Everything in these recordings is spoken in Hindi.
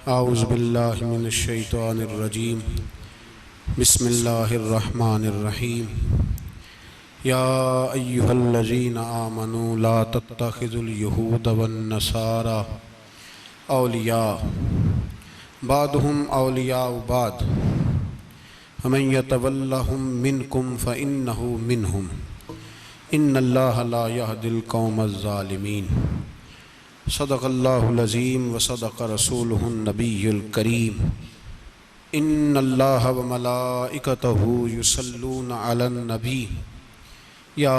औज़ु बिल्लाहि मिनश शैतानिर रजीम। बिस्मिल्लाहिर्रहमानिर्रहीम। या अय्युहल्लज़ीना आमनू ला तत्तखिज़ुल यहूद वन नसारा औलिया बादुहुम औलियाउ बाद वमन यतवल्लहुम मिनकुम फ़इन्नहु मिनहुम इन्नल्लाहा ला यहदिल कौमज़ ज़ालिमीन। सदक़ल्लाहुल अज़ीम व सदक़ रसूलुहुन नबियुल करीम। इन्नल्लाहा व मलाइकतहु युसल्लूना अलन नबी या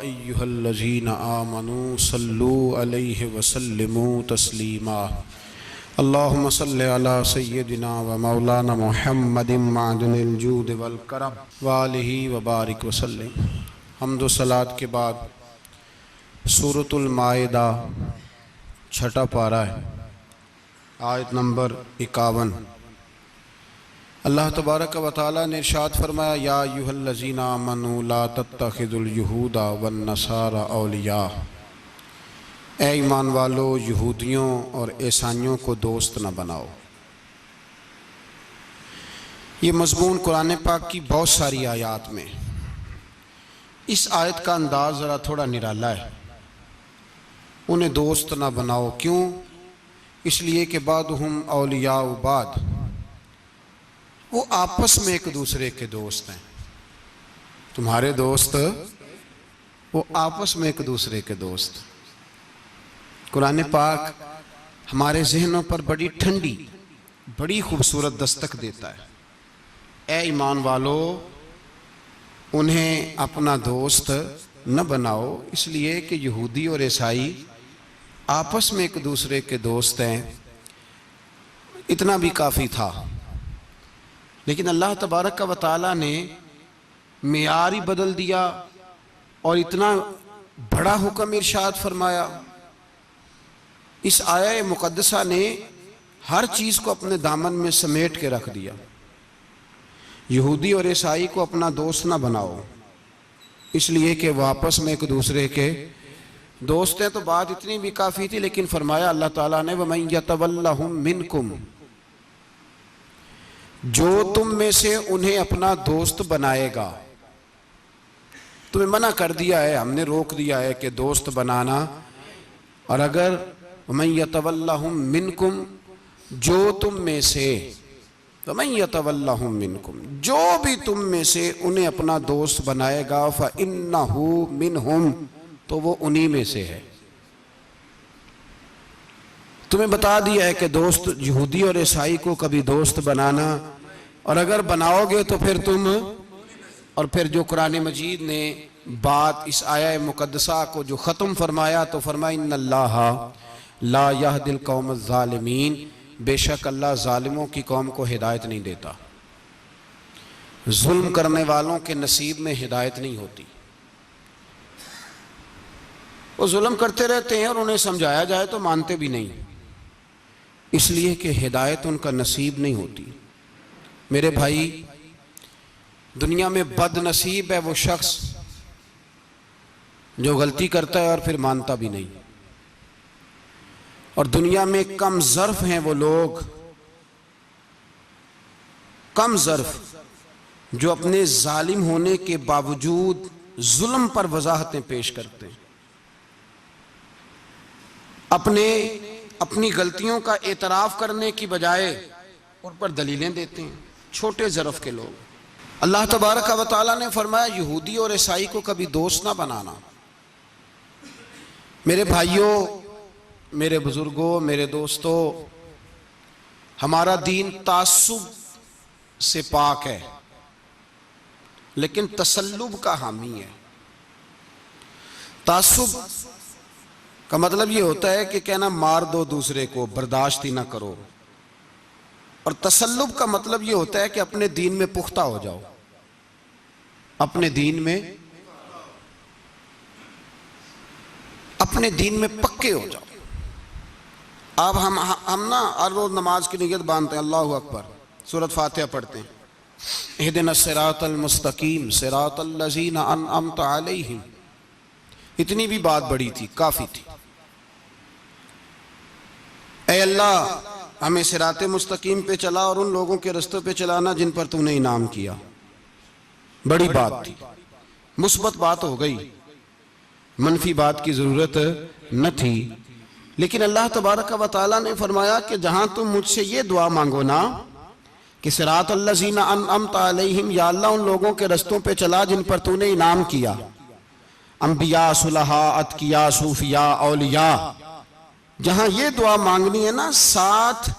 अय्युहल्लज़ीना आमनू सल्लू अलैहि व सल्लिमू तस्लीमा। अल्लाहुम्मा सल्लि अला सय्यिदिना व मौलाना मुहम्मदिन मादिनिल जूद वल करम व आलिहि व बारिक व सल्लिम। हम्द व सलात के बाद सूरतुल माइदा छठा पारा है, आयत नंबर 51। अल्लाह तबारक व तआला ने इरशाद फरमाया, या अय्युहल्लज़ीना आमनू ला तत्तखिज़ुल यहूदा वन नसारा औलिया। ए ईमान वालो, यहूदियों और ईसाइयों को दोस्त न बनाओ। ये मज़मून कुरान पाक की बहुत सारी आयात में। इस आयत का अंदाज़ ज़रा थोड़ा निराला है। उन्हें दोस्त ना बनाओ, क्यों? इसलिए कि बादुहुम औलियाउ बाद, वो आपस में एक दूसरे के दोस्त हैं। तुम्हारे दोस्त वो आपस में एक दूसरे के दोस्त। कुरान पाक हमारे जहनों पर बड़ी ठंडी, बड़ी खूबसूरत दस्तक देता है। ए ईमान वालो, उन्हें अपना दोस्त न बनाओ, इसलिए कि यहूदी और ईसाई आपस में एक दूसरे के दोस्त हैं। इतना भी काफ़ी था, लेकिन अल्लाह तबारक व तआला ने मेयार ही बदल दिया और इतना बड़ा हुक्म इरशाद फरमाया। इस आया मुक़द्दसा ने हर चीज़ को अपने दामन में समेट के रख दिया। यहूदी और ईसाई को अपना दोस्त ना बनाओ, इसलिए कि वो आपस में एक दूसरे के दोस्त हैं। तो बात इतनी भी काफ़ी थी, लेकिन फरमाया अल्लाह ताला ने, वमन यतवल्लहुम मिनकुम, जो तुम में से उन्हें अपना दोस्त बनाएगा। तुम्हें मना कर दिया है, हमने रोक दिया है कि दोस्त बनाना। और अगर वमन यतवल्लहुम मिनकुम, जो तुम में से, वमन यतवल्लहुम मिनकुम, जो भी तुम में से उन्हें अपना दोस्त बनाएगा, फ़इन्नहु मिनहुम, तो वो उन्हीं में से है। तुम्हें बता दिया है कि दोस्त यहूदी और ईसाई को कभी दोस्त बनाना, और अगर बनाओगे तो फिर तुम। और फिर जो कुरान मजीद ने बात इस आया मुक़द्दसा को जो ख़त्म फरमाया, तो फरमाया इन्नल्लाहा ला यहदिल कौमज़ ज़ालिमीन, बेशक अल्लाह ज़ालिमों की कौम को हिदायत नहीं देता। जुल्म करने वालों के नसीब में हिदायत नहीं होती। वो जुल्म करते रहते हैं और उन्हें समझाया जाए तो मानते भी नहीं, इसलिए कि हिदायत उनका नसीब नहीं होती। मेरे भाई, दुनिया में बदनसीब है वो शख्स जो गलती करता है और फिर मानता भी नहीं। और दुनिया में कम ज़र्फ हैं वो लोग, कम ज़र्फ, जो अपने जालिम होने के बावजूद जुल्म पर वजाहतें पेश करते हैं, अपनी गलतियों का एतराफ़ करने की बजाय उन पर दलीलें देते हैं। छोटे ज़रफ़ के लोग। अल्लाह तबारक व तआला ने फरमाया, यहूदी और ईसाई को कभी दोस्त ना बनाना। मेरे भाइयों, मेरे बुजुर्गों, मेरे दोस्तों, हमारा दीन तासुब से पाक है, लेकिन तसल्लुब का हामी है। तासुब का मतलब ये होता है कि कहना मार दो दूसरे को, बर्दाश्त ही ना करो। और तसल्लुब का मतलब ये होता है कि अपने दीन में पुख्ता हो जाओ, अपने दीन में पक्के हो जाओ। अब हम ना हर रोज नमाज की नियत बांधते हैं, अल्लाहु अकबर, सूरत फातिहा पढ़ते हैं, इहदिनस सिरातल मुस्तकीम सिरातल लज़ीना अनअमत अलैहिम। इतनी भी बात बड़ी थी, काफी थी। ऐ अल्लाह, हमें सिराते मुस्तकीम पे चला और उन लोगों के रास्तों पे चलाना जिन पर तूने इनाम किया। बड़ी बात थी, मुस्बत बात हो गई, मनफी बात की जरूरत न थी। लेकिन अल्लाह तबारक व तआला ने फरमाया कि जहां तुम मुझसे ये दुआ मांगो ना कि सिरात अल्लज़ीना अनअमता अलैहिम, या अल्लाह उन लोगों के रस्तों पे चला जिन पर तूने इनाम किया, अंबिया, सुलहा, अतकिया, सूफिया, औलिया, जहां ये दुआ मांगनी है ना, साथ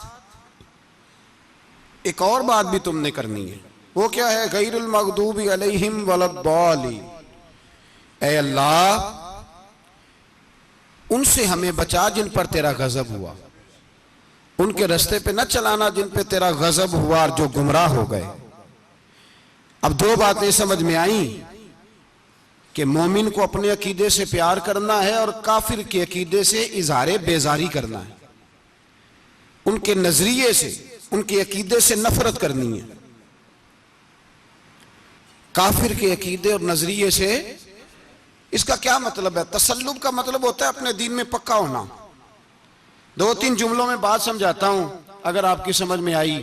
एक और बात भी तुमने करनी है। वो क्या है? गैरुल मग़दूबी अलैहिम वलद्दालिन, ऐ अल्लाह उनसे हमें बचा जिन पर तेरा गजब हुआ, उनके रास्ते पे न चलाना जिन पे तेरा गजब हुआ और जो गुमराह हो गए। अब दो बातें समझ में आई कि मोमिन को अपने अकीदे से प्यार करना है और काफिर के अकीदे से इजहार बेजारी करना है, उनके नजरिए से, उनके अकीदे से नफरत करनी है। काफिर के अकीदे और नजरिए से, इसका क्या मतलब है? तसल्लुब का मतलब होता है अपने दीन में पक्का होना। दो तीन जुमलों में बात समझाता हूं, अगर आपकी समझ में आई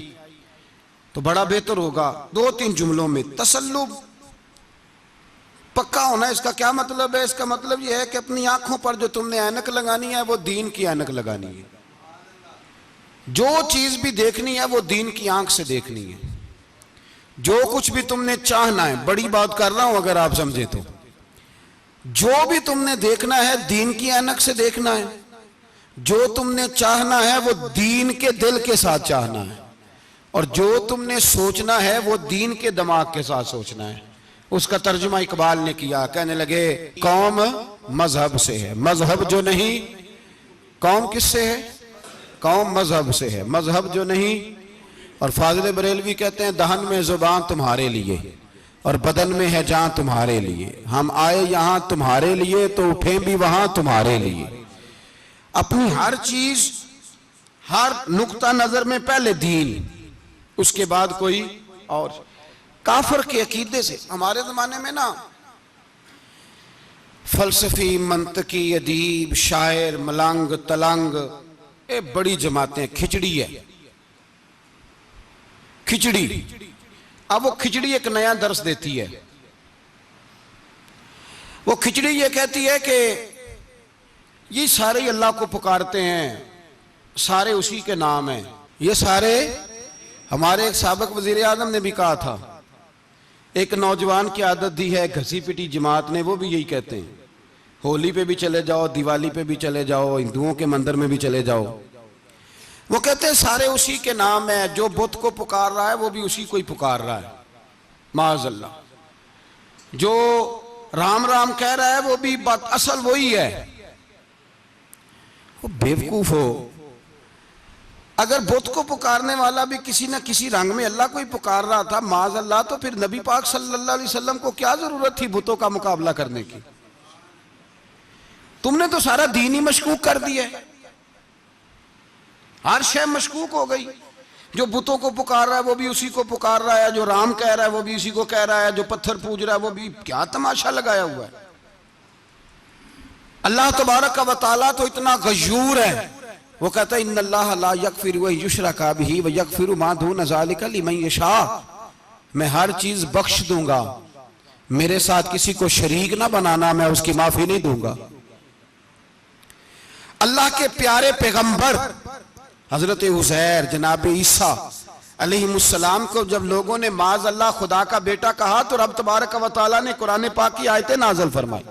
तो बड़ा बेहतर होगा। दो तीन जुमलों में तसल्लुब, पक्का होना, इसका क्या मतलब है? इसका मतलब यह है कि अपनी आंखों पर जो तुमने ऐनक लगानी है वो दीन की ऐनक लगानी है। जो चीज भी देखनी है वो दीन की आंख से देखनी है। जो कुछ भी तुमने चाहना है, बड़ी बात कर रहा हूं अगर आप समझे तो, जो भी तुमने देखना है दीन की ऐनक से देखना है। जो तुमने चाहना है वो दीन के दिल के साथ चाहना है, और जो तुमने सोचना है वो दीन के दिमाग के साथ सोचना है। उसका तर्जुमा इकबाल ने किया, कहने लगे कौम मजहब से है, मजहब जो नहीं। कौम किससे है? कौम मजहब से है, मजहब जो नहीं। और फाजिल बरेलवी कहते हैं दहन में जुबान तुम्हारे लिए और बदन में है जान तुम्हारे लिए। हम आए यहां तुम्हारे लिए तो उठे भी वहां तुम्हारे लिए। अपनी हर चीज, हर नुक्ता नजर में पहले दीन, उसके बाद कोई और। काफिर के अकीदे से हमारे जमाने में ना फलसफी, मंतकी, अदीब, शायर, मलंग, तलंग, ये बड़ी जमातें, खिचड़ी है, खिचड़ी। अब वो खिचड़ी एक नया दर्श देती है। वो खिचड़ी ये कहती है कि ये सारे अल्लाह को पुकारते हैं, सारे उसी के नाम हैं। ये सारे, हमारे एक साबिक वजीर आजम ने भी कहा था, एक नौजवान की आदत दी है घसी पिटी जमात ने, वो भी यही कहते हैं। होली पे भी चले जाओ, दिवाली पे भी चले जाओ, हिंदुओं के मंदिर में भी चले जाओ, वो कहते हैं सारे उसी के नाम है। जो बुत को पुकार रहा है वो भी उसी को ही पुकार रहा है, माअज़ल्लाह। जो राम राम कह रहा है वो भी बात असल वही है। वो बेवकूफ हो, अगर बुत को पुकारने वाला भी किसी न किसी रंग में अल्लाह को ही पुकार रहा था, माअज़ल्लाह, तो फिर नबी पाक सल्लल्लाहु अलैहि वसल्लम को क्या जरूरत थी बुतों का मुकाबला करने की? तुमने तो सारा दीन ही मशकूक कर दिया, हर शय मशकूक हो गई। जो बुतों को पुकार रहा है वो भी उसी को पुकार रहा है, जो राम कह रहा है वो भी उसी को कह रहा है, जो पत्थर पूज रहा है वो भी। क्या तमाशा लगाया हुआ है। अल्लाह तबारक व तआला तो इतना गयूर है, वो कहता है इन्नल्लाह ला यगफिरु अन युशरका बिही व यगफिरु मा दून ज़ालिका लिमन यशा। मैं हर चीज बख्श दूंगा, मेरे साथ किसी को शरीक ना बनाना, मैं उसकी माफी नहीं दूंगा। अल्लाह के प्यारे पैगंबर हजरत उज़ैर, जनाब ईसा अलैहिमुस्सलाम को जब लोगों ने माज़ अल्लाह खुदा का बेटा कहा, तो रब तबारक व तआला ने कुरान पाक की आयतें नाज़िल फरमाई,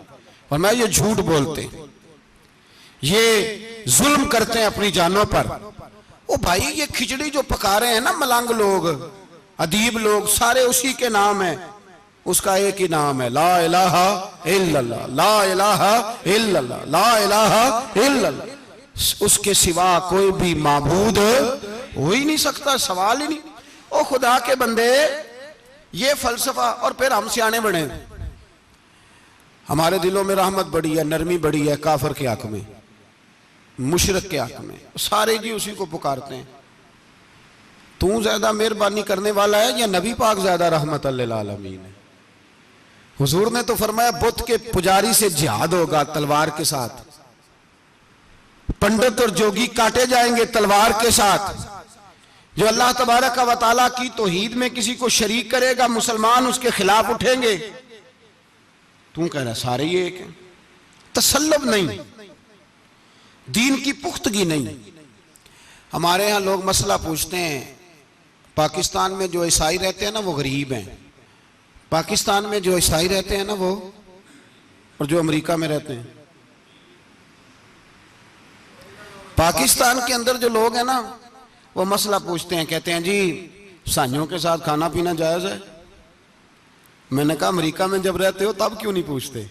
फरमाया ये झूठ बोलते हैं, ये जुल्म करते हैं अपनी जानों पर। ओ भाई, ये खिचड़ी जो पका रहे हैं ना मलंग लोग, अदीब लोग, सारे उसी के नाम है। उसका एक ही नाम है, ला इलाहा इल्लल्लाह, ला इलाहा इल्लल्लाह, ला इलाहा इल्लल्लाह। उसके सिवा कोई भी माबूद हो ही नहीं सकता, सवाल ही नहीं। ओ खुदा के बंदे, ये फलसफा, और फिर हम सियाने बने, हमारे दिलों में रहमत बड़ी है, नरमी बड़ी है। काफिर के हक में, मुशरिक के हक में सारे जी उसी को पुकारते हैं। तू ज्यादा मेहरबानी करने वाला है या नबी पाक ज्यादा रहमत लिल आलमीन है? हुजूर ने तो फरमाया बुत के पुजारी से जिहाद होगा तलवार के साथ, पंडित और जोगी काटे जाएंगे तलवार के साथ। जो अल्लाह तबारक व तआला की तौहीद में किसी को शरीक करेगा, मुसलमान उसके खिलाफ उठेंगे। तू कह रहा सारे ही एक है। तसल्लुब नहीं, दीन की पुख्तगी नहीं। हमारे यहाँ लोग मसला पूछते हैं, पाकिस्तान में जो ईसाई रहते हैं ना वो गरीब हैं, पाकिस्तान में जो ईसाई रहते हैं ना वो, और जो अमेरिका में रहते हैं। पाकिस्तान के अंदर जो लोग हैं ना वो मसला पूछते हैं, कहते हैं जी ईसाइयों के साथ खाना पीना जायज है। मैंने कहा अमेरिका में जब रहते हो तब क्यों नहीं पूछते?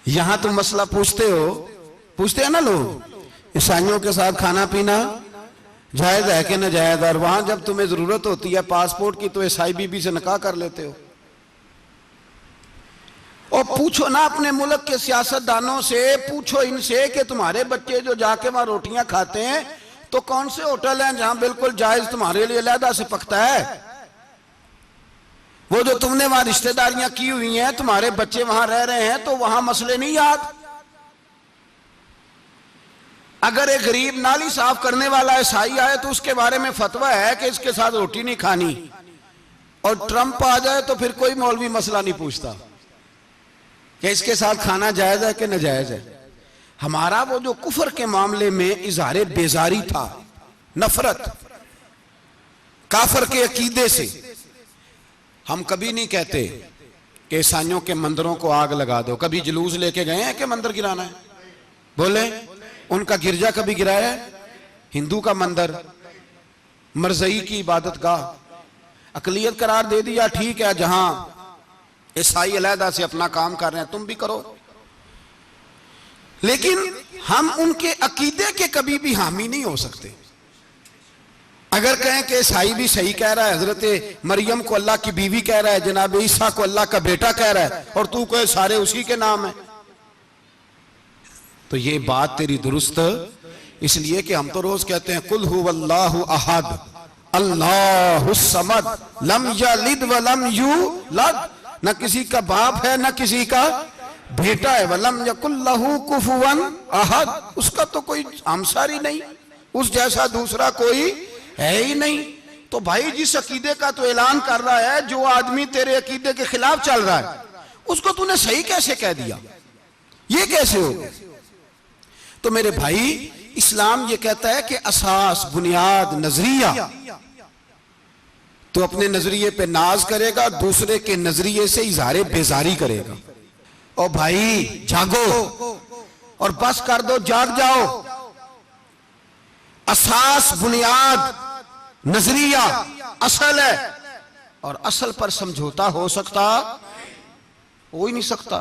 यहां तुम मसला पूछते हो, पूछते हैं ना लोग ईसाइयों के साथ खाना पीना जायज है कि नाजायज, और वहां जब तुम्हें जरूरत होती है पासपोर्ट की तो ईसाई बीबी से निकाह कर लेते हो। और पूछो ना अपने मुल्क के सियासतदानों से, पूछो इनसे कि तुम्हारे बच्चे जो जाके वहां रोटियां खाते हैं तो कौन से होटल हैं जहां बिल्कुल जायज तुम्हारे लिए अलहदा से पकता है? वो जो तुमने वहां रिश्तेदारियां की हुई हैं, तुम्हारे बच्चे वहां रह रहे हैं तो वहां मसले नहीं याद। अगर एक गरीब नाली साफ करने वाला ईसाई आए तो उसके बारे में फतवा है कि इसके साथ रोटी नहीं खानी, और ट्रंप आ जाए तो फिर कोई मौलवी मसला नहीं पूछता कि इसके साथ खाना जायज है कि नाजायज है। हमारा वो जो कुफर के मामले में इजहार बेजारी था, नफरत काफर के अकीदे से, हम कभी नहीं कहते कि ईसाइयों के मंदिरों को आग लगा दो। कभी जुलूस लेके गए हैं कि मंदिर गिराना है? बोले उनका गिरजा कभी गिराया है? हिंदू का मंदिर, मरजई की इबादत गाह, अकलियत करार दे दिया, ठीक है, जहां ईसाई अलहदा से अपना काम कर रहे हैं तुम भी करो। लेकिन हम उनके अकीदे के कभी भी हामी नहीं हो सकते। अगर कहें कि ईसाई भी सही कह रहा है, हजरत मरियम को अल्लाह की बीवी कह रहा है, जनाब ईसा को अल्लाह का बेटा कह रहा है, और तू कहे सारे उसी के नाम है, तो ये बात तेरी दुरुस्त इसलिए कि हम तो रोज कहते हैं कुल हुवल्लाहु अहद अल्लाहुस समद लम यलिद व लम यूलद, न किसी का बाप है न किसी का बेटा है, वलम यकुल लहू कुफुवन अहद, उसका तो कोई हमसारी नहीं, उस जैसा दूसरा कोई है ही नहीं। तो भाई जिस अकीदे का तो ऐलान कर रहा है, जो आदमी तेरे अकीदे के खिलाफ चल रहा है, उसको तूने सही कैसे कह दिया? ये कैसे हो? तो मेरे भाई इस्लाम ये कहता है कि असास, बुनियाद, नजरिया, तो अपने नजरिए पे नाज करेगा, दूसरे के नजरिए से इजहार बेजारी करेगा। और भाई जागो और बस कर दो, जाग जाओ। असास, बुनियाद, नजरिया असल है, और असल पर समझौता हो सकता हो ही नहीं सकता।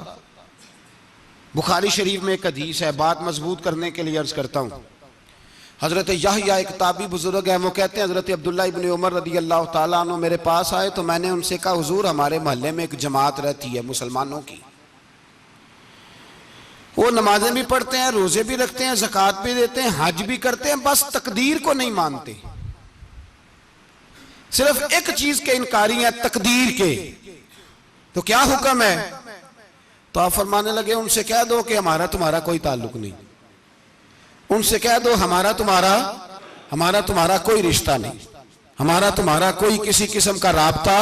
बुखारी शरीफ में एक हदीस है, बात मजबूत करने के लिए अर्ज करता हूं। हजरत याहया एक ताबी बुजुर्ग है, वो कहते हैं हजरत अब्दुल्ला इब्न उमर रदी अल्लाह ताला अन्हु मेरे पास आए तो मैंने उनसे कहा हुजूर हमारे मोहल्ले में एक जमात रहती है मुसलमानों की, वो नमाजें भी पढ़ते हैं, रोजे भी रखते हैं, ज़कात भी देते हैं, हज भी करते हैं, बस तकदीर को नहीं मानते। सिर्फ एक चीज के इनकारी है, तकदीर के। तो क्या हुक्म है? तो आप फरमाने लगे उनसे कह दो कि हमारा तुम्हारा कोई ताल्लुक नहीं, उनसे कह दो हमारा तुम्हारा कोई रिश्ता नहीं, हमारा तुम्हारा कोई किसी किस्म का राबता।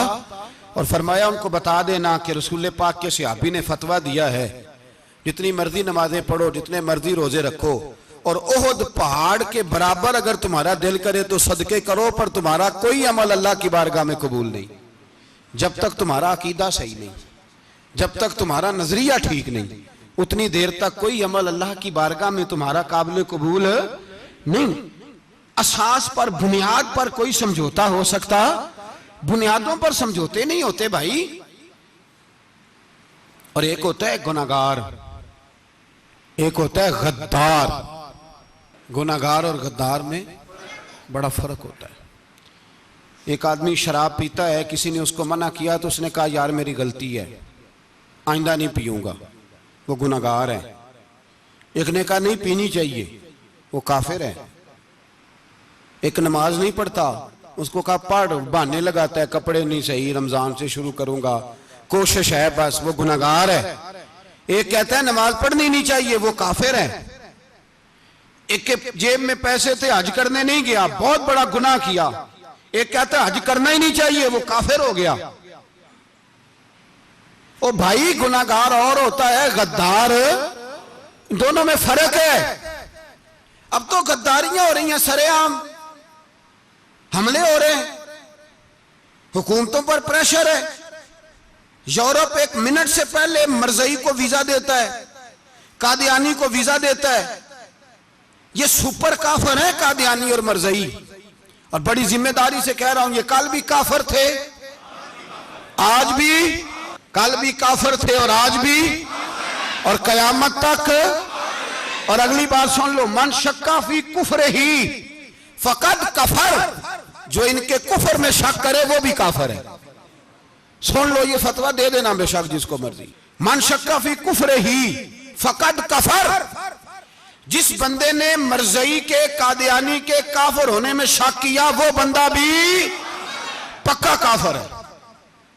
और फरमाया उनको बता देना कि रसूल पाक के सहाबी ने फतवा दिया है जितनी मर्जी नमाजें पढ़ो, जितने मर्जी रोजे रखो, और ओहद पहाड़ के बराबर अगर तुम्हारा दिल करे तो सदके करो, पर तुम्हारा कोई अमल अल्लाह की बारगाह में कबूल नहीं जब तक तुम्हारा अकीदा सही नहीं, जब तक तुम्हारा नजरिया ठीक नहीं, उतनी देर तक कोई अमल अल्लाह की बारगाह में तुम्हारा काबिल कबूल नहीं। असास पर, बुनियाद पर कोई समझौता हो सकता, बुनियादों पर समझौते नहीं होते भाई। और एक होता है गुनाहगार, एक होता है गद्दार। गुनाहगार और गद्दार में बड़ा फर्क होता है। एक आदमी शराब पीता है, किसी ने उसको मना किया तो उसने कहा यार मेरी गलती है, आइंदा नहीं पीऊंगा, वो गुनाहगार है। एक ने कहा नहीं पीनी चाहिए, वो काफिर है। एक नमाज नहीं पढ़ता, उसको कहा पढ़, बहाने लगाता है, कपड़े नहीं सही, रमजान से शुरू करूंगा, कोशिश है बस, वो गुनाहगार है। एक कहता है नमाज पढ़नी नहीं चाहिए, वो काफिर है। एक के जेब में पैसे थे, हज करने नहीं गया, बहुत बड़ा गुनाह किया। एक कहता है हज करना ही नहीं चाहिए, वो काफिर हो गया। ओ भाई, गुनाहगार और होता है, गद्दार, दोनों में फर्क है। अब तो गद्दारियां हो रही हैं, सरेआम हमले हो रहे हैं, हुकूमतों पर प्रेशर है। यूरोप 1 मिनट से पहले मरज़ई को वीजा देता है, कादियानी को वीजा देता है। ये सुपर काफर है कादियानी और मरज़ई, और बड़ी जिम्मेदारी से कह रहा हूं, ये कल भी काफर थे, आज भी, कल भी काफर थे और आज भी, और कयामत तक। और अगली बात सुन लो, मन शक्का फी कुफर ही फकद कफर, जो इनके कुफर में शक करे वो भी काफर है। सुन लो, ये फतवा दे देना बेशक जिसको मर्जी। मन शक्का फी कुफर ही फकद कफर, जिस बंदे ने मरज़ई के, कादियानी के काफर होने में शक किया, वो बंदा भी पक्का काफर है,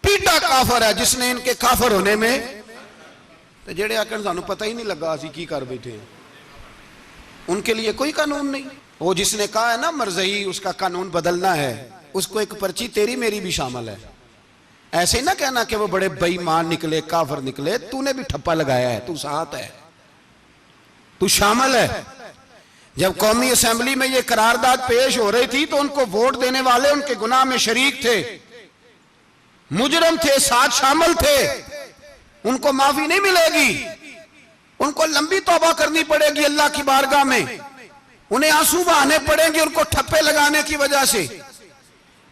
पीटा काफर है, जिसने इनके काफर होने में। तो जेड़े आकर सानू पता ही नहीं लगा असी की कर बैठे, उनके लिए कोई कानून नहीं। वो जिसने कहा है ना मरज़ई, उसका कानून बदलना है, उसको एक पर्ची तेरी मेरी भी शामिल है। ऐसे ना कहना कि वो बड़े बेईमान निकले, काफर निकले, तूने भी ठप्पा लगाया है, तू साथ है, तू शामिल है। जब कौमी असेंबली में ये करारदाद पेश हो रही थी तो उनको वोट देने वाले उनके गुनाह में शरीक थे, मुजरम थे, साथ शामिल थे। उनको माफी नहीं मिलेगी, उनको लंबी तौबा करनी पड़ेगी अल्लाह की बारगाह में, उन्हें आंसू बहाने पड़ेंगे उनको ठप्पे लगाने की वजह से।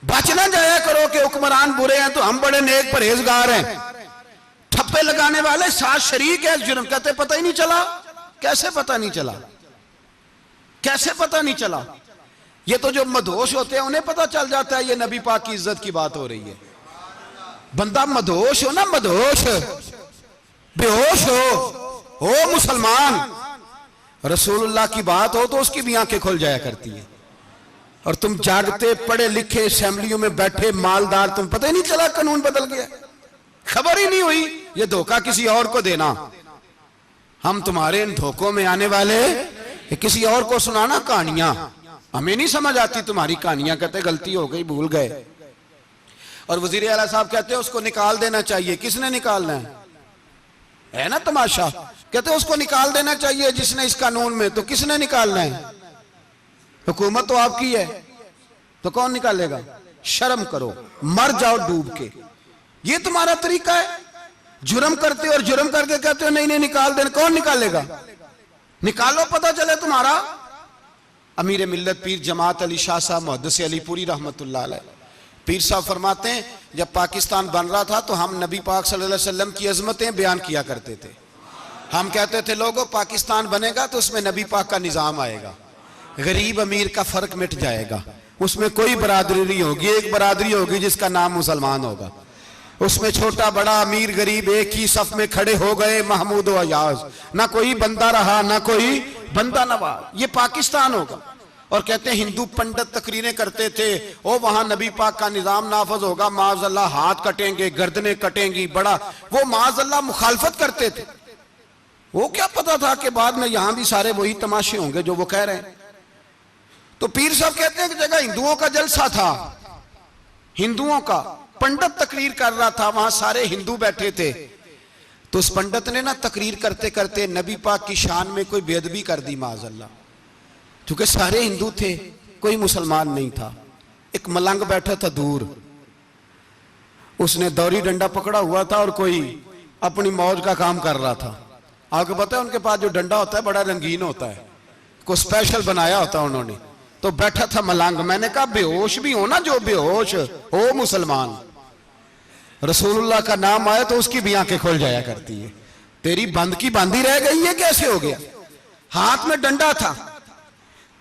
बच ना जाया करो कि हुक्मरान बुरे हैं तो हम बड़े नेक परहेजगार हैं। ठप्पे लगाने वाले साथ शरीक है जुर्म, कहते पता ही नहीं चला। कैसे पता नहीं चला, कैसे पता नहीं चला? ये तो जो मदहोश होते हैं उन्हें पता चल जाता है ये नबी पाक की इज्जत की बात हो रही है। बंदा मदहोश हो ना, मदहोश, बेहोश हो मुसलमान, रसूलुल्लाह की बात हो तो उसकी भी आंखें खुल जाया करती है। और तुम जागते पढ़े लिखे असेंबलियों में बैठे मालदार, तुम पता ही नहीं चला कानून बदल गया, खबर ही नहीं हुई। ये धोखा किसी और को देना, हम तुम्हारे इन धोखों में आने वाले, किसी और को सुनाना कहानियां, हमें नहीं समझ आती तुम्हारी कहानियां। कहते गलती हो गई, भूल गए। और वजीर आला साहब कहते हैं उसको निकाल देना चाहिए। किसने निकालना है ना तमाशा? कहते उसको निकाल देना चाहिए जिसने इस कानून में, तो किसने निकालना है? हुकूमत तो आपकी है, तो कौन निकालेगा? शर्म करो, मर जाओ डूब के। ये तुम्हारा तरीका है? जुर्म करते और जुर्म करके कहते हो नहीं नहीं निकाल देना। कौन निकालेगा? निकालो, पता चले तुम्हारा। अमीर मिल्लत पीर जमात अली शाह साहब मुहद्दिस अलीपुरी रहमतुल्लाह अलैह, पीर साहब फरमाते हैं जब पाकिस्तान बन रहा था तो हम नबी पाक सल्लल्लाहु अलैहि वसल्लम की अजमतें बयान किया करते थे। हम कहते थे लोगों पाकिस्तान बनेगा तो उसमें नबी पाक का निजाम आएगा, गरीब अमीर का फर्क मिट जाएगा, उसमें कोई बरादरी नहीं होगी, एक बरादरी होगी जिसका नाम मुसलमान होगा। उसमें छोटा बड़ा अमीर गरीब एक ही सफ में खड़े हो गए, महमूद व अयाज, ना कोई बंदा रहा ना कोई बंदा नवाज। ये पाकिस्तान होगा। और कहते हैं हिंदू पंडित तकरीरें करते थे, ओ वहां नबी पाक का निजाम नाफज होगा, माज़अल्लाह हाथ कटेंगे, गर्दनें कटेंगी, बड़ा वो माज़अल्लाह मुखालफत करते थे। वो क्या पता था कि बाद में यहां भी सारे वही तमाशे होंगे जो वो कह रहे हैं। तो पीर साहब कहते हैं कि जगह हिंदुओं का जलसा था, हिंदुओं का पंडित तकरीर कर रहा था, वहां सारे हिंदू बैठे थे। तो उस पंडित ने ना तकरीर करते करते नबी पाक की शान में कोई बेअदबी कर दी माज़अल्लाह। क्योंकि सारे हिंदू थे, कोई मुसलमान नहीं था। एक मलंग बैठा था दूर, उसने दौरी डंडा पकड़ा हुआ था और कोई अपनी मौज का काम कर रहा था। आपको पता है उनके पास जो डंडा होता है बड़ा रंगीन होता है, को स्पेशल बनाया होता है उन्होंने। तो बैठा था मलंग। मैंने कहा बेहोश भी हो ना, जो बेहोश हो मुसलमान, रसूलुल्लाह का नाम आया तो उसकी भी आंखें खुल जाया करती है। तेरी बंद की बंदी रह गई है, कैसे हो गया? हाथ में डंडा था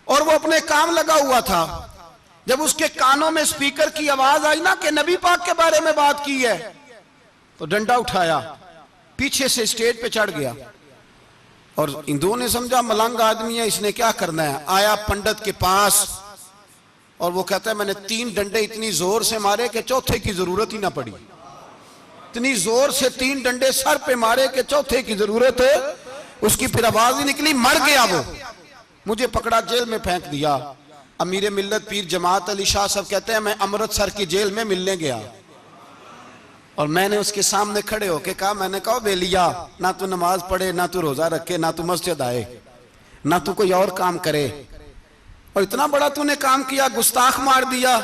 और वो अपने काम लगा हुआ था। जब उसके कानों में स्पीकर की आवाज आई ना कि नबी पाक के बारे में बात की है, तो डंडा उठाया, पीछे से स्टेज पे चढ़ गया। और हिंदुओं ने समझा मलंग आदमी है, इसने क्या करना है। आया पंडित के पास और वो कहता है मैंने 3 डंडे इतनी जोर से मारे कि चौथे की जरूरत ही ना पड़ी। इतनी जोर से 3 डंडे सर पे मारे कि चौथे की जरूरत है उसकी फिर आवाज ही निकली, मर गया वो। मुझे पकड़ा, जेल में फेंक दिया। अमीर मिल्लत पीर जमात अली शाह साहब कहते हैं मैं अमृतसर की जेल में मिलने गया और मैंने उसके सामने खड़े होके कहा, मैंने कहा बेलिया, ना तू नमाज पढ़े, ना तू रोजा रखे, ना तू मस्जिद आए, ना तू कोई और काम करे, और इतना बड़ा तूने काम किया, गुस्ताख मार दिया।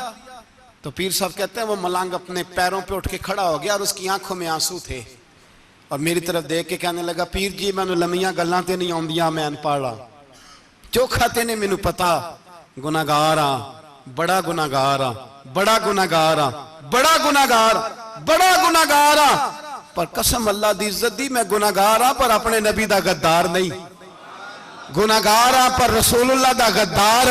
तो पीर साहब कहते हैं वो मलंग अपने पैरों पे उठ के खड़ा हो गया और उसकी आंखों में आंसू थे और मेरी तरफ देख के कहने लगा, पीर जी मैनू लम्मियां गल्लां ते नहीं आउंदियां, मैं अनपढ़ हां, चोखा ते ने मैनू पता, गुनाहगार हां, बड़ा गुनाहगार हां, बड़ा गुनाहगार हां, बड़ा गुनाहगार, बड़ा गुनाहगार हां, पर कसम अल्लाह दी इज्जत दी मैं गुनाहगार हां पर अपने नबी दा गद्दार नहीं, गुनाहगार हां पर रसूलुल्लाह दा गद्दार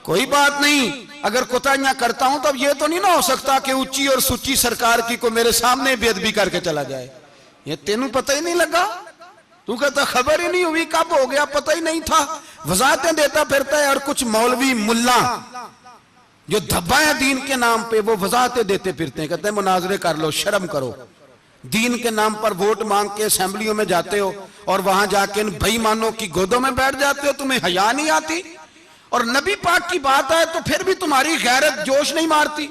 कोई बात नहीं। अगर कोताहियां करता हूं तब यह तो नहीं ना हो सकता कि ऊंची और सुच्ची सरकार की को मेरे सामने बेअदबी करके चला जाए। ये तेनू पता ही नहीं लगा, तू कहता खबर ही नहीं हुई, कब हो गया पता ही नहीं था, वजाहतें देता फिरता है। और कुछ मौलवी मुल्ला जो धब्बा है दीन के नाम पे, वो वजाहतें देते फिरते हैं, कहते हैं मुनाजरे कर लो, शर्म करो। दीन के नाम पर वोट मांग के असेंबलियों में जाते हो और वहां जाके इन बेईमानों की गोदों में बैठ जाते हो, तुम्हें हया नहीं आती। और नबी पाक की बात है तो फिर भी तुम्हारी गैरत जोश नहीं मारती,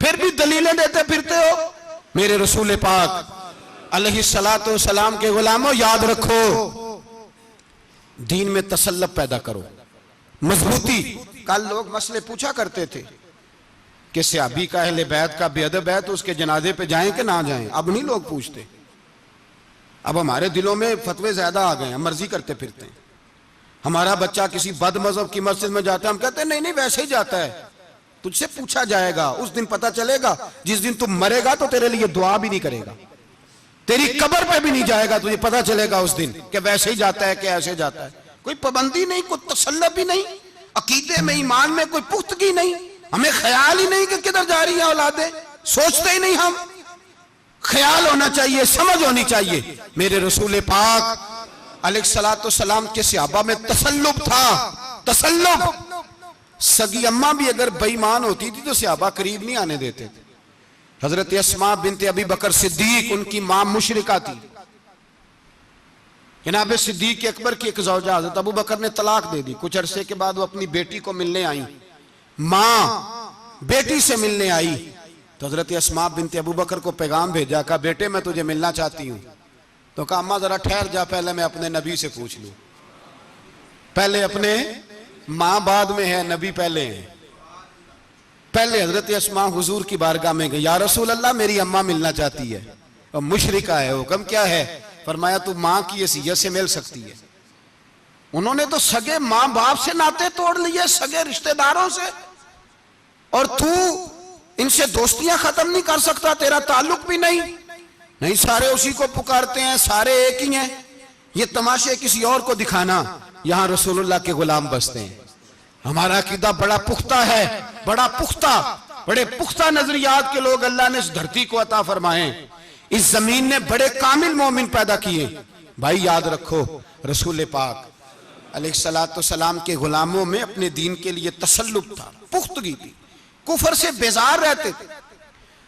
फिर भी दलीलें देते फिरते हो। मेरे रसूल पाक अलैहिस्सलातु वस्सलाम के गुलामों, याद रखो, दीन में तसल्लुब पैदा करो, मजबूती। कल लोग मसले पूछा करते थे कि सहाबी का अहले बैत का बेअदब है तो उसके जनाजे पे जाएं कि ना जाएं। अब नहीं लोग पूछते, अब हमारे दिलों में फतवे ज्यादा आ गए हैं, मर्जी करते फिरते हैं। हमारा बच्चा किसी बद मजहब की मस्जिद में जाता है, हम कहते हैं नहीं नहीं वैसे ही जाता है, तुझसे पूछा जाएगा, उस दिन पता चलेगा, जिस दिन तुम मरेगा तो तेरे लिए दुआ भी नहीं करेगा, तेरी कब्र पे भी नहीं जाएगा, तुझे पता चलेगा उस दिन कि वैसे ही जाता है कि ऐसे जाता है। कोई पाबंदी नहीं, कोई तसल्लुब भी नहीं, अकीदे में ईमान में कोई पुख्तगी नहीं, हमें ख्याल ही नहीं कि किधर जा रही है औलादे, सोचते ही नहीं हम। ख्याल होना चाहिए, समझ होनी चाहिए। मेरे रसूल पाक अलैहिस्सलातु सलाम के सहाबा में तसल्लुब था, तसल्लुब। सगी अम्मा भी अगर बेईमान होती थी तो सहाबा करीब नहीं आने देते थे। हजरत अस्मा बिनते अबी बकर सिद्दीक, उनकी मां मुशरिका थी। जनाब सिद्दीक अकबर की एक ज़ौजा हजरत अबू बकर ने तलाक दे दी। कुछ अरसे के बाद वो अपनी बेटी को मिलने आई, मां बेटी से मिलने आई तो हजरत अस्मा बिनते अबू बकर को पैगाम भेजा, कहा बेटे मैं तुझे मिलना चाहती हूं। तो कहा अम्मा जरा ठहर जा, पहले मैं अपने नबी से पूछ लूं, पहले अपने मां बाद में है, नबी पहले है। पहले हजरत अस्मा हुजूर की बारगाह में गई, या रसूल अल्लाह मेरी अम्मा मिलना चाहती है और मुशरिका है, हुक्म क्या है? फरमाया तू मां की हैसियत से मिल सकती है। उन्होंने तो सगे मां बाप से नाते तोड़ लिए, सगे रिश्तेदारों से, और तू इनसे दोस्तियां खत्म नहीं कर सकता, तेरा ताल्लुक भी नहीं। नहीं, सारे उसी को पुकारते हैं, सारे एक ही हैं, ये तमाशे किसी और को दिखाना। यहां रसूलुल्लाह के गुलाम बसते हैं। हमारा अकीदा बड़ा पुख्ता है, बड़ा पुख्ता, बड़े पुख्ता नजरियात के लोग अल्लाह ने इस धरती को अता फरमाए। इस जमीन ने बड़े कामिल मोमिन पैदा किए। भाई याद रखो, रसूल पाक अलैहिस्सलातु सलाम के गुलामों में अपने दीन के लिए तसल्लुब था, पुख्तगी थी, कुफर से बेजार रहते थे।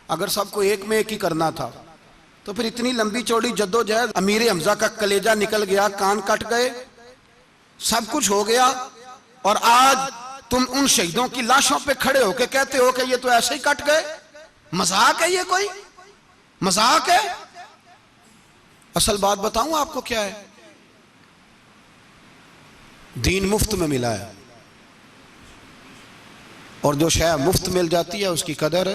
अगर सबको एक में एक ही करना था तो फिर इतनी लंबी चौड़ी जद्दोजहद, अमीर हमजा का कलेजा निकल गया, कान कट गए, सब कुछ हो गया, और आज तुम उन शहीदों की लाशों पे खड़े होकर कहते हो कि ये तो ऐसे ही कट गए। मजाक है ये? कोई मजाक है? असल बात बताऊं आपको क्या है, दीन मुफ्त में मिला है, और जो शय मुफ्त मिल जाती है उसकी कदर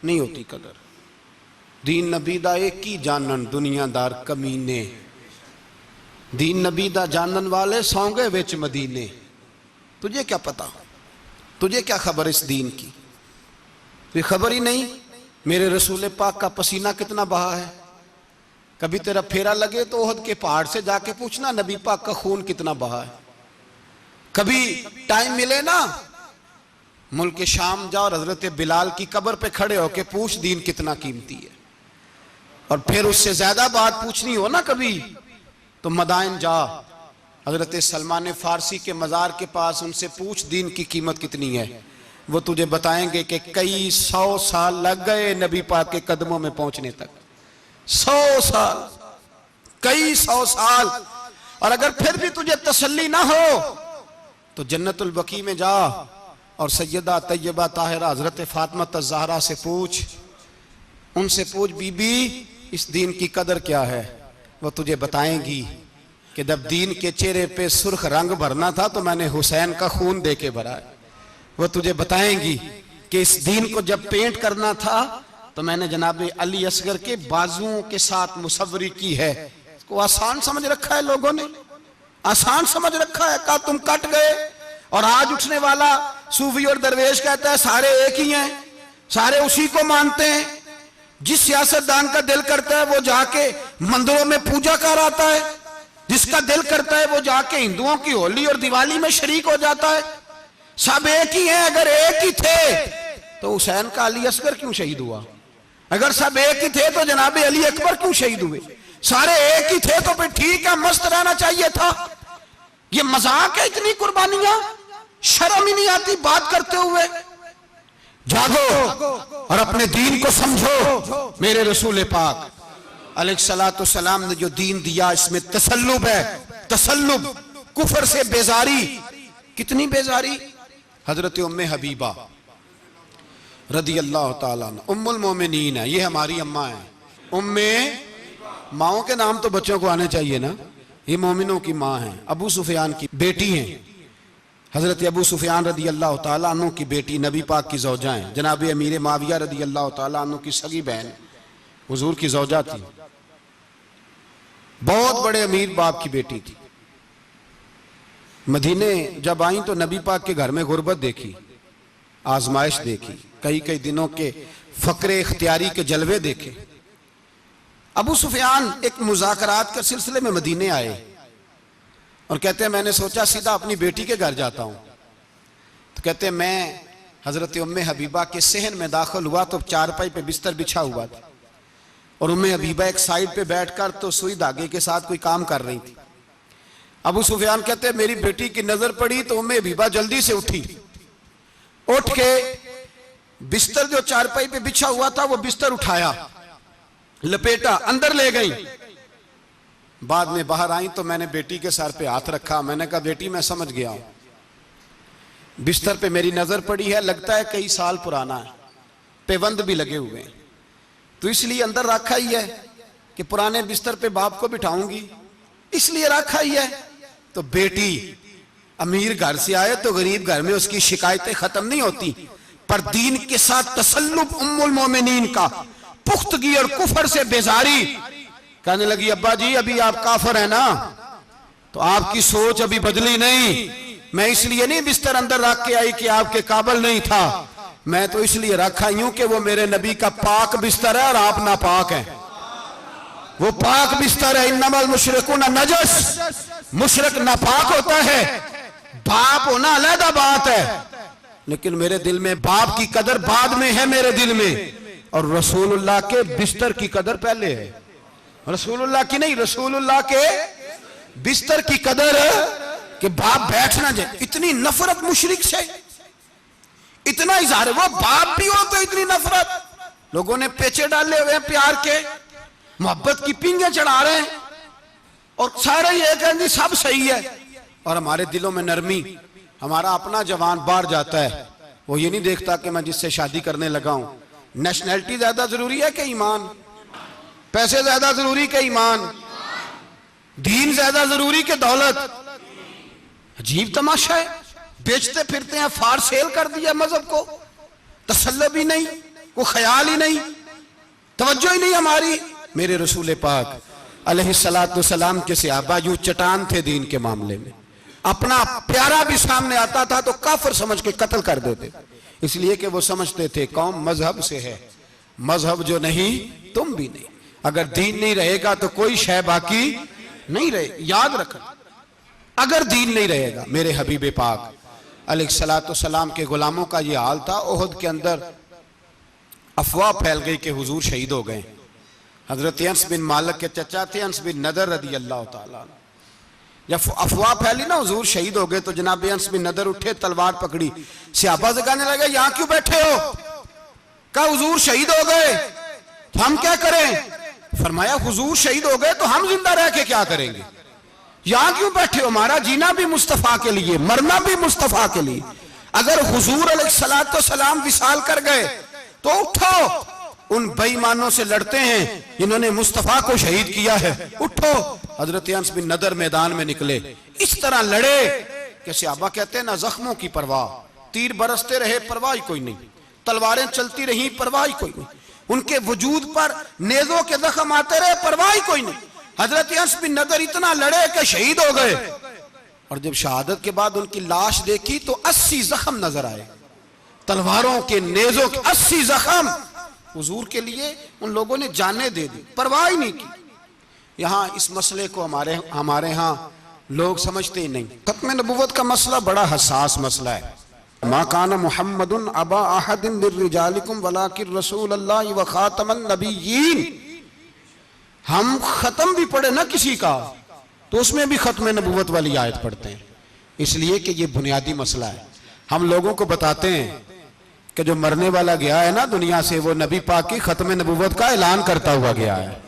नहीं होती। कदर दीन नबी दा एक ही जानन दुनियादार कमीने, दीन नबी दा जानन वाले सौंगे विच मदीने। तुझे क्या पता, तुझे क्या खबर इस दीन की? तुझे खबर ही नहीं मेरे रसूल पाक का पसीना कितना बहा है। कभी तेरा फेरा लगे तो ओहद के पहाड़ से जाके पूछना नबी पाक का खून कितना बहा है। कभी टाइम मिले ना, मुल्क शाम जा और हजरत बिलाल की कब्र पे खड़े होके पूछ दीन कितना कीमती है। और फिर उससे ज्यादा बात पूछनी हो ना कभी, तो मदाइन जा, हजरत सलमान फारसी के मजार के पास उनसे पूछ दीन की कीमत कितनी है। वो तुझे बताएंगे कि कई 100 साल लग गए नबी पाक के कदमों में पहुंचने तक, 100 साल, कई 100 साल। और अगर फिर भी तुझे तसल्ली ना हो तो जन्नतुल बकी में जा और सैयदा तैयबा ताहिरा हजरत फातिमा ज़हरा से पूछ, उनसे पूछ बीबी इस दीन की कदर क्या है। वो तुझे बताएंगी कि जब दीन के चेहरे पे सुर्ख रंग भरना था तो मैंने हुसैन का खून दे के भरा है। वो तुझे बताएंगी कि इस दीन को जब पेंट करना था तो मैंने जनाब अली असगर के बाजुओं के साथ मुसव्वरी की है। इसको आसान समझ रखा है, लोगों ने आसान समझ रखा है। कहा तुम कट गए और आज उठने वाला सूफी और दरवेश कहता है सारे एक ही हैं, सारे उसी को मानते हैं। जिस सियासतदान का दिल करता है वो जाके मंदिरों में पूजा कर आता है, जिसका दिल करता है वो जाके हिंदुओं की होली और दिवाली में शरीक हो जाता है। सब एक ही हैं। अगर एक ही थे तो हुसैन का अली असगर क्यों शहीद हुआ? अगर सब एक ही थे तो जनाब अली अकबर क्यों शहीद हुए? सारे एक ही थे तो फिर ठीक है, मस्त रहना चाहिए था। ये मजाक है, इतनी कुर्बानियां, शर्म ही नहीं आती बात करते हुए। जागो और अपने दीन को समझो। मेरे रसूल पाक अलैहिस्सलातु सलाम ने जो दीन दिया इसमें तसल्लुब है, तसल्लुब, कुफर से बेजारी। कितनी बेजारी? हजरत उम्मे हबीबा रदी अल्लाह ताला उम्मुल मोमिनीन है, ये हमारी अम्मा है। उम्मे, माओ के नाम तो बच्चों को आने चाहिए ना। ये मोमिनों की माँ है, अबू सुफियान की बेटी हैं। हजरत अबू सुफियान रदी अल्लाह ताला अन्हु की बेटी, नबी पाक की ज़ौजा हैं। जनाब अमीर माविया रदी अल्लाह ताला अन्हु की सगी बहन हुजूर की ज़ौजा थी। बहुत बड़े अमीर बाप की बेटी थी। मदीने जब आई तो नबी पाक के घर में गुर्बत देखी, आजमाइश देखी, कई कई दिनों के फकरे इख्तियारी के जलवे देखे। अबू सुफियान एक मुज़ाकरात के सिलसिले में मदीने आए और कहते हैं मैंने सोचा सीधा अपनी बेटी के घर जाता हूं। तो कहते हैं मैं हजरत उम्मे हबीबा के सहन में दाखिल हुआ तो चारपाई पे बिस्तर बिछा हुआ था और उम्मे हबीबा एक साइड पे बैठकर तो सुई धागे के साथ कोई काम कर रही थी। अबू सुफियान कहते हैं मेरी बेटी की नजर पड़ी तो उम्मे हबीबा जल्दी से उठी, उठ के बिस्तर जो चारपाई पे बिछा हुआ था वो बिस्तर उठाया, लपेटा, अंदर ले गई। बाद में बाहर आई तो मैंने बेटी के सर पे हाथ रखा। मैंने कहा बेटी मैं समझ गया हूं, बिस्तर पे मेरी नजर पड़ी है, लगता है कई साल पुराना है, पेबंद भी लगे हुए हैं, तो इसलिए अंदर रखा ही है कि पुराने बिस्तर पे बाप को बिठाऊंगी, इसलिए रखा ही है। तो बेटी अमीर घर से आए तो गरीब घर में उसकी शिकायतें खत्म नहीं होती, पर दीन के साथ तसल्लुब उम्मुल मोमिनीन का, पुख्तगी और कुफर से बेजारी। कहने लगी अब्बा जी अभी आप काफिर है ना, तो आपकी सोच अभी बदली नहीं। मैं इसलिए नहीं बिस्तर अंदर रख के आई कि आपके काबिल नहीं था, मैं तो इसलिए रखा यूं कि वो मेरे नबी का पाक बिस्तर है और आप नापाक हैं। वो पाक बिस्तर है। इन्नमल मुशरिकून नजस, मुशरिक नापाक होता है, बाप होना अलग बात है, लेकिन मेरे दिल में बाप की कदर बाद में है मेरे दिल में, और रसूलुल्लाह के बिस्तर की कदर पहले है। रसूलुल्लाह की नहीं, रसूलुल्लाह के बिस्तर की कदर है कि बाप बैठ ना जाए। इतनी नफरत मुशरिक से, इतना इजहार है, वो बाप भी हो तो इतनी नफरत। लोगों ने पेचे डाले हुए हैं प्यार के, मोहब्बत की पिंगे चढ़ा रहे हैं और सारे ये कहेंगे सब सही है, और हमारे दिलों में नरमी। हमारा अपना जवान बाहर जाता है, वो ये नहीं देखता कि मैं जिससे शादी करने लगा हूं नेशनैलिटी ज्यादा जरूरी है कि ईमान, पैसे ज्यादा जरूरी के ईमान, दीन ज्यादा जरूरी के दौलत। अजीब तमाशा है, बेचते फिरते हैं, फार सेल कर दिया मजहब को, तसल्लुब ही नहीं, कोई ख्याल ही नहीं, तवज्जो ही नहीं हमारी। मेरे रसूल पाक अलैहिस्सलातु सलाम के सहाबा यूं चट्टान थे दीन के मामले में, अपना प्यारा भी सामने आता था तो काफिर समझ के कत्ल कर देते, इसलिए कि वो समझते थे कौम मजहब से है, मजहब जो नहीं तुम भी नहीं। अगर दीन नहीं रहेगा तो कोई शय बाकी नहीं रहे, याद रखना। अगर दीन नहीं रहेगा, मेरे हबीब पाक अलैहिस्सलातु सलाम के गुलामों का ये हाल था। ओहद के अंदर अफवाह फैल गई कि हुजूर शहीद हो गए। हजरत अनस बिन मालिक के चचा थे अनस बिन नदर रदी अल्लाह ताला। जब अफवाह फैली ना हुजूर शहीद हो गए तो जनाब अनस बिन नदर उठे, तलवार पकड़ी, सहाबा से कहने लगे यहां क्यों बैठे हो? कहा हुजूर शहीद हो गए तो हम क्या करें? फरमाया हुजूर शहीद हो गए तो हम जिंदा रह के क्या करेंगे? यहां क्यों बैठे हो? हमारा जीना भी मुस्तफा के लिए, मरना भी मुस्तफा के लिए। अगर हुजूर अलैहिस्सलाम विसाल कर गए तो उठो, उन बेईमानों से लड़ते हैं जिन्होंने मुस्तफा को शहीद किया है। उठो। हजरत अनस बिन नदर मैदान में निकले, इस तरह लड़े कि सहाबा कहते हैं ना जख्मों की परवाह, तीर बरसते रहे परवाह कोई नहीं, तलवारें चलती रही परवाह कोई नहीं, उनके वजूद पर नेजों के जख्म आते रहे परवाह कोई नहीं। हजरत अनस बिन नदर इतना लड़े कि शहीद हो गए, और जब शहादत के बाद उनकी लाश देखी तो 80 जख्म नजर आए, तलवारों के नेजों के 80 जख्म। हुजूर के लिए उन लोगों ने जाने दे दी, परवाह ही नहीं की। यहाँ इस मसले को हमारे यहाँ लोग समझते ही नहीं। खत्म नबुव्वत का मसला बड़ा हसास मसला है। मा काना मुहम्मदुन अबा अहदिन मिर रिजालिकुम वलाकिन रसूलुल्लाह व खातमन नबिय्यीन। हम खत्म भी पढ़े ना किसी का तो उसमें भी खत्म नबुव्वत वाली आयत पढ़ते हैं, इसलिए कि ये बुनियादी मसला है। हम लोगों को बताते हैं कि जो मरने वाला गया है ना दुनिया से, वो नबी पाक की खत्म नबुव्वत का ऐलान करता हुआ गया है।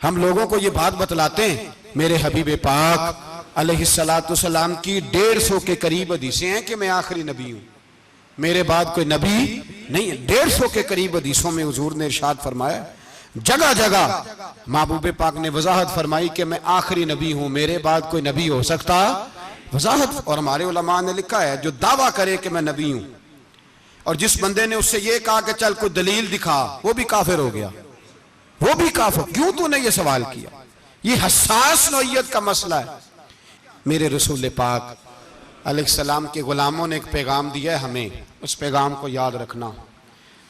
हम लोगों को ये बात बतलाते हैं, मेरे हबीब पाक अलैहिस्सलाम की 150 के करीब हदीसें हैं कि मैं आखिरी नबी हूं, मेरे बाद कोई नबी नहीं है। 150 के करीब हदीसों में हुजूर ने इरशाद फरमाया, जगह जगह महबूब पाक ने वजाहत फरमाई कि मैं आखिरी नबी हूं, मेरे बाद कोई नबी हो सकता, वजाहत। और हमारे उलमा ने लिखा है, जो दावा करे कि मैं नबी हूं और जिस बंदे ने उससे ये कहा कि चल कोई दलील दिखा, वो भी काफिर हो गया, वो भी काफिर। क्यों तूने ये सवाल किया? ये हसास नौइयत का मसला है। मेरे रसूल पाक अलैहिस्सलाम के गुलामों ने एक पैगाम दिया है हमें, उस पैगाम को याद रखना।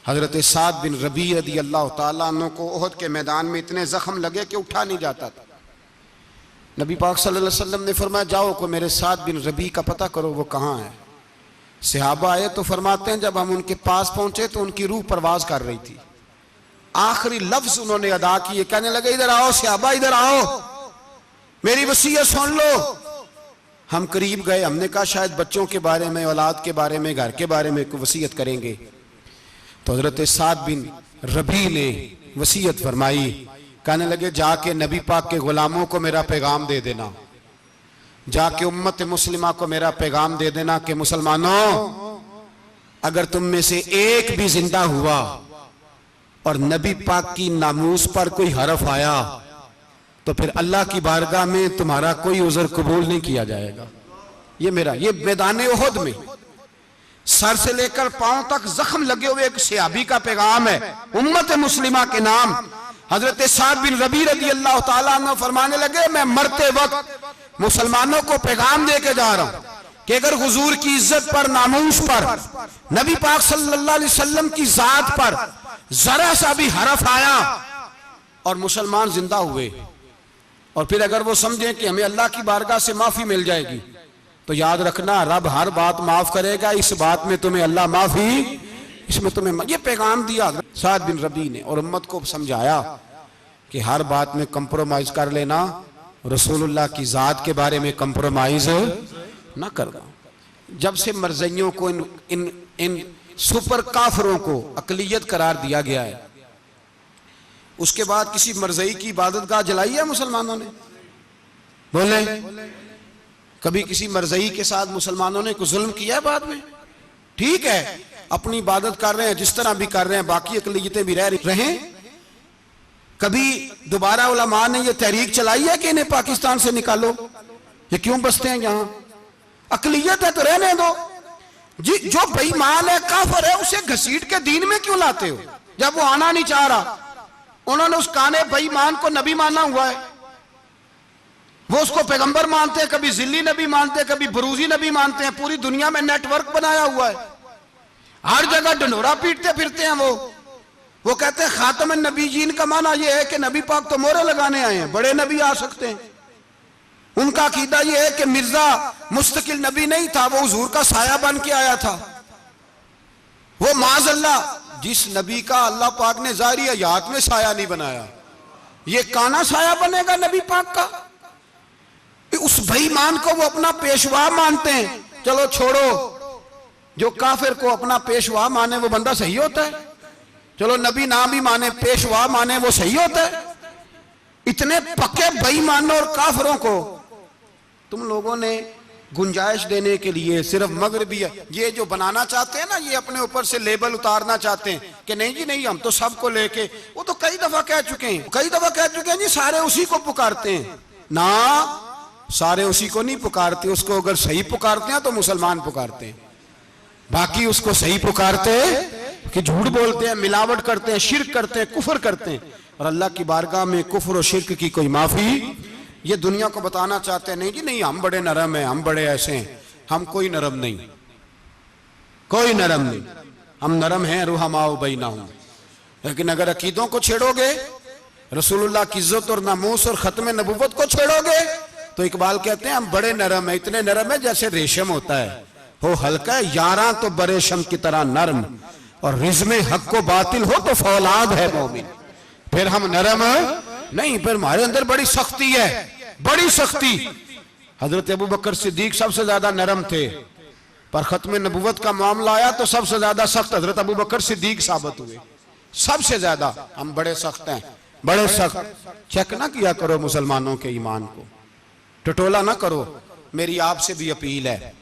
हजरत साद बिन रबी रदी अल्लाह तआला अन्हु को ओहद के मैदान में इतने जख्म लगे कि उठा नहीं जाता था। नबी पाक सल्लल्लाहु अलैहि वसल्लम ने फरमाया, जाओ को मेरे साद बिन रबी का पता करो वो कहाँ है। सहाबा आए तो फरमाते हैं, जब हम उनके पास पहुंचे तो उनकी रूह परवाज कर रही थी। आखिरी लफ्ज उन्होंने अदा किए, कहने लगे, इधर आओ सहाबा, इधर आओ, मेरी वसीयत सुन लो। हम करीब गए, हमने कहा शायद बच्चों के बारे में, औलाद के बारे में, घर के बारे में कोई वसीयत करेंगे। तो हजरत साद बिन रबी ने वसीयत फरमाई, कहने लगे, जाके नबी पाक के गुलामों को मेरा पैगाम दे देना, जाके उम्मत मुस्लिमा को मेरा पैगाम दे देना कि मुसलमानों, अगर तुम में से एक भी जिंदा हुआ और नबी पाक की नामूस पर कोई हरफ आया तो फिर अल्लाह की बारगाह में तुम्हारा कोई उज़र कबूल नहीं किया जाएगा। ये मेरा, ये मैदान उहद में सर से लेकर पांव तक जख्म लगे हुए एक सहाबी का पैगाम है उम्मत मुस्लिमा के नाम। हजरत साद बिन रबी रदी अल्लाह तआला अन्हु फरमाने लगे, मैं मरते वक्त मुसलमानों को पैगाम दे के जा रहा हूं कि अगर हुजूर की इज्जत पर, नामूस पर, नबी पाक सल्लल्लाहु अलैहि वसल्लम की जात पर जरा सा भी हरफ आया और मुसलमान जिंदा हुए, और फिर अगर वो समझें कि हमें अल्लाह की बारगाह से माफी मिल जाएगी, तो याद रखना रब हर बात माफ करेगा, इस बात में तुम्हें अल्लाह माफी, इसमें तुम्हें। ये पैगाम दिया साद बिन रबी ने और उम्मत को समझाया कि हर बात में कंप्रोमाइज कर लेना, रसूलुल्लाह की जात के बारे में कंप्रोमाइज ना करना। जब से मरज़इयों को इन सुपर काफिरों को अकलियत करार दिया गया है, उसके बाद किसी मरज़ई की इबादतगाह जलाई है मुसलमानों ने? बोले, कभी किसी मरज़ई के साथ मुसलमानों ने कुछ जुल्म किया है? बाद में ठीक है, अपनी इबादत कर रहे हैं जिस तरह भी कर रहे हैं, बाकी अकलियतें भी रह रहे हैं। कभी दोबारा उलमा ने यह तहरीक चलाई है कि इन्हें पाकिस्तान से निकालो, ये क्यों बसते हैं यहां? अकलियत है तो रहने दो। जी, जो बेईमान है, काफिर है, उसे घसीट के दीन में क्यों लाते हो? जब वो आना नहीं चाह रहा, उन्होंने उस काने बेईमान को नबी माना हुआ है, वो उसको पैगंबर मानते हैं, कभी जिल्ली नबी मानते हैं, कभी बरूजी नबी मानते हैं, पूरी दुनिया में नेटवर्क बनाया हुआ है, हर जगह ढंढोरा पीटते फिरते हैं। वो कहते हैं खातम नबीयीन का माना यह है कि नबी पाक तो मोहरे लगाने आए हैं, बड़े नबी आ सकते हैं। उनका अकीदा यह है कि मिर्जा मुस्तकिल नबी नहीं था, वो हुजूर का साया बन के आया था। वो माज़अल्लाह, जिस नबी का अल्लाह पाक ने ज़ाहिरी हयात में साया नहीं बनाया, ये काना साया बनेगा नबी पाक का? उस बेईमान को वो अपना पेशवा मानते हैं। चलो छोड़ो, जो काफिर को अपना पेशवा माने वो बंदा सही होता है? चलो नबी ना भी माने, पेशवा माने, वो सही होता है? इतने पक्के बेईमानों और काफिरों को तुम लोगों ने गुंजाइश देने के लिए सिर्फ मगरबी ये जो बनाना चाहते हैं ना, ये अपने ऊपर से लेबल उतारना चाहते हैं कि नहीं जी नहीं, हम तो सबको लेके, वो तो कई दफा कह चुके हैं जी सारे उसी को पुकारते हैं ना, सारे उसी को नहीं पुकारते, उसको अगर सही पुकारते हैं तो मुसलमान पुकारते हैं, बाकी उसको सही पुकारते कि झूठ बोलते हैं, मिलावट करते हैं, शिर्क करते हैं, कुफर करते हैं। और अल्लाह की बारगाह में कुफर और शिर्क की कोई माफी, ये दुनिया को बताना चाहते हैं नहीं जी नहीं, हम बड़े नरम हैं, हम बड़े ऐसे हैं। हम कोई नरम नहीं, कोई नरम नहीं, हम नरम हैं रुहमाओ बैनहुम। लेकिन अगर अकीदों को छेड़ोगे, रसूलुल्लाह की इज्जत और नामूस और खत्म नबुव्वत को छेड़ोगे, तो इकबाल कहते हैं हम बड़े नरम है, इतने नरम है जैसे रेशम होता है, हो हल्का है, यारा तो बरेशम की तरह नरम, और रिज़्मे हक को बातिल हो तो फौलाद है मोमिन। फिर हम नरम नहीं, फिर हमारे अंदर बड़ी सख्ती है, बड़ी सख्ती। हजरत अबू बकर सिद्दीक सबसे ज्यादा नरम थे, पर खत्म नबुव्वत का मामला आया तो सबसे ज्यादा सख्त हजरत अबू बकर सिद्दीक साबित हुए, सबसे ज्यादा। हम बड़े सख्त हैं, बड़े सख्त। चेक ना किया करो मुसलमानों के ईमान को, टटोला ना करो। मेरी आपसे भी अपील है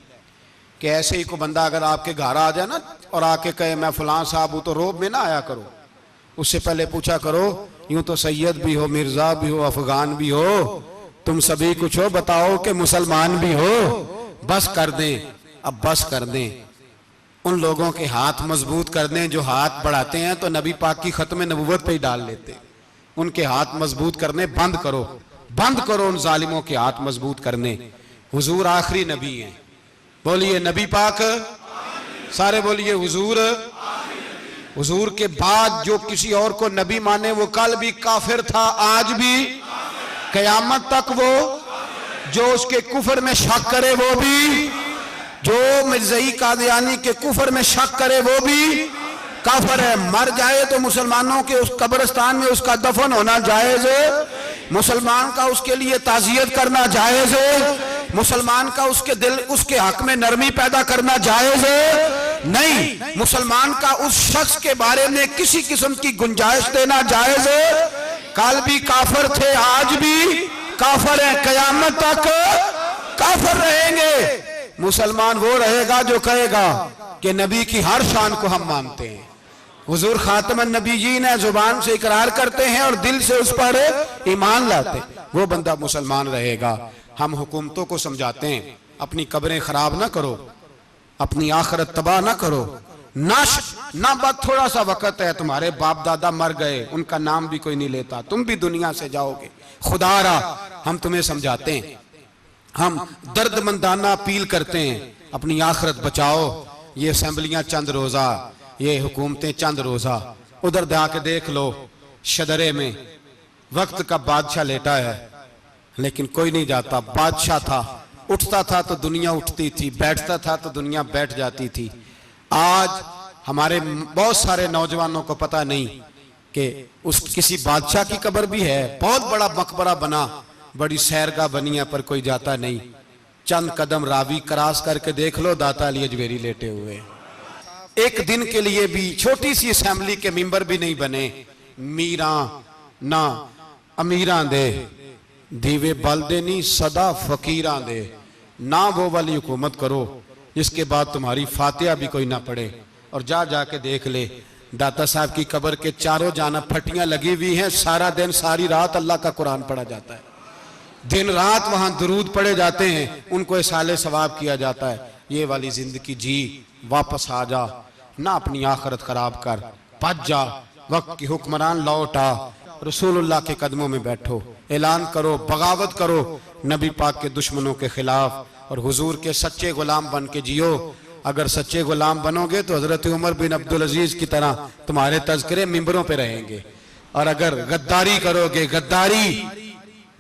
कि ऐसे ही को बंदा अगर आपके घर आ जाए ना और आके कहे मैं फलां साहब हूं, तो रोब में ना आया करो, उससे पहले पूछा करो यूं तो सैयद भी हो, मिर्जा भी हो, अफगान भी हो, तुम सभी कुछ हो, बताओ कि मुसलमान भी हो। बस कर दें, अब बस कर दें। उन लोगों के हाथ मजबूत कर दें जो हाथ बढ़ाते हैं तो नबी पाक की खत्म नबुव्वत पे ही डाल लेते। उनके हाथ मजबूत करने बंद करो, बंद करो उन जालिमों के हाथ मजबूत करने। हुजूर आखिरी नबी हैं, बोलिए नबी पाक, सारे बोलिए हुजूर। हुजूर के बाद जो किसी और को नबी माने वो कल भी काफिर था, आज भी, कयामत तक वो। जो उसके कुफर में शक करे वो भी, जो मिर्ज़ई कादियानी के कुफर में शक करे वो भी काफिर है। मर जाए तो मुसलमानों के उस कब्रिस्तान में उसका दफन होना जायज है, मुसलमान का उसके लिए ताज़ियत करना जायज है, मुसलमान का उसके दिल उसके हक में नरमी पैदा करना जायज है। नहीं, मुसलमान का उस शख्स के बारे में किसी किस्म की गुंजाइश देना जायज है। कल भी काफिर थे, आज भी काफिर है, कयामत तक काफिर रहेंगे। मुसलमान वो रहेगा जो कहेगा कि नबी की हर शान को हम मानते हैं, हुजूर खातमुन नबीयीन है, जुबान से इकरार करते हैं और दिल से उस पर ईमान लाते हैं, वो बंदा मुसलमान रहेगा। हम हुकूमतों को समझाते हैं अपनी कब्रें खराब ना करो, अपनी आखिरत तबाह ना करो, ना बात थोड़ा सा वक्त है, तुम्हारे बाप दादा मर गए, उनका नाम भी कोई नहीं लेता, तुम भी दुनिया से जाओगे, खुदारा हम तुम्हें समझाते हैं, हम दर्दमंदाना अपील करते हैं, अपनी आखिरत बचाओ। ये असेंबलियां चंद रोजा, ये हुकूमतें चंद रोजा। उधर जाके देख लो, शदरे में वक्त का बादशाह लेटा है, लेकिन कोई नहीं जाता। बादशाह था, उठता था तो दुनिया उठती थी, बैठता था तो दुनिया बैठ जाती थी। आज हमारे बहुत सारे नौजवानों को पता नहीं कि उस किसी बादशाह की कब्र भी है, बहुत बड़ा मकबरा बना, बड़ी सैरगाह बनी है, पर कोई जाता नहीं। चंद कदम रावी क्रॉस करके देख लो, दाता अली अजमेरी लेटे हुए। एक दिन के लिए भी छोटी सी असेंबली के मेंबर भी नहीं बने। मीरा ना अमीरां दे दीवे बलदे नहीं, सदा फकीरां दे। ना वो वाली हुकूमत करो जिसके बाद तुम्हारी फातिहा भी कोई ना पढ़े। और जा जाके देख ले, दाता साहब की कब्र के चारों जानब फटियां लगी हुई हैं, सारा दिन सारी रात अल्लाह का कुरान पढ़ा जाता है, दिन रात वहां दुरूद पढ़े जाते हैं, उनको इसाले सवाब किया जाता है। ये वाली जिंदगी जी, वापस आ जा, ना अपनी आखिरत खराब कर, भज जा, वक्त की हुक्मरान लौट आ, रसूलुल्लाह के कदमों में बैठो, ऐलान करो, बगावत करो नबी पाक के दुश्मनों के खिलाफ, और हुजूर के सच्चे गुलाम बन के जियो। अगर सच्चे गुलाम बनोगे तो हजरत उमर बिन अब्दुल अजीज की तरह तुम्हारे तज़किरे मिंबरों पे रहेंगे, और अगर गद्दारी करोगे, गद्दारी,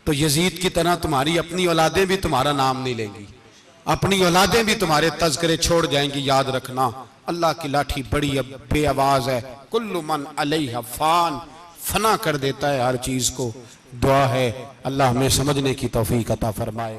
तो यजीद की तरह तुम्हारी अपनी औलादें भी तुम्हारा नाम नहीं लेंगी, अपनी औलादें भी तुम्हारे तज़किरे छोड़ जाएंगी। याद रखना, अल्लाह की लाठी बड़ी बेआवाज है, कुल्लु मन अलैहा फान, फना कर देता है हर चीज को। दुआ है अल्लाह हमें समझने की तौफीक अता फरमाए।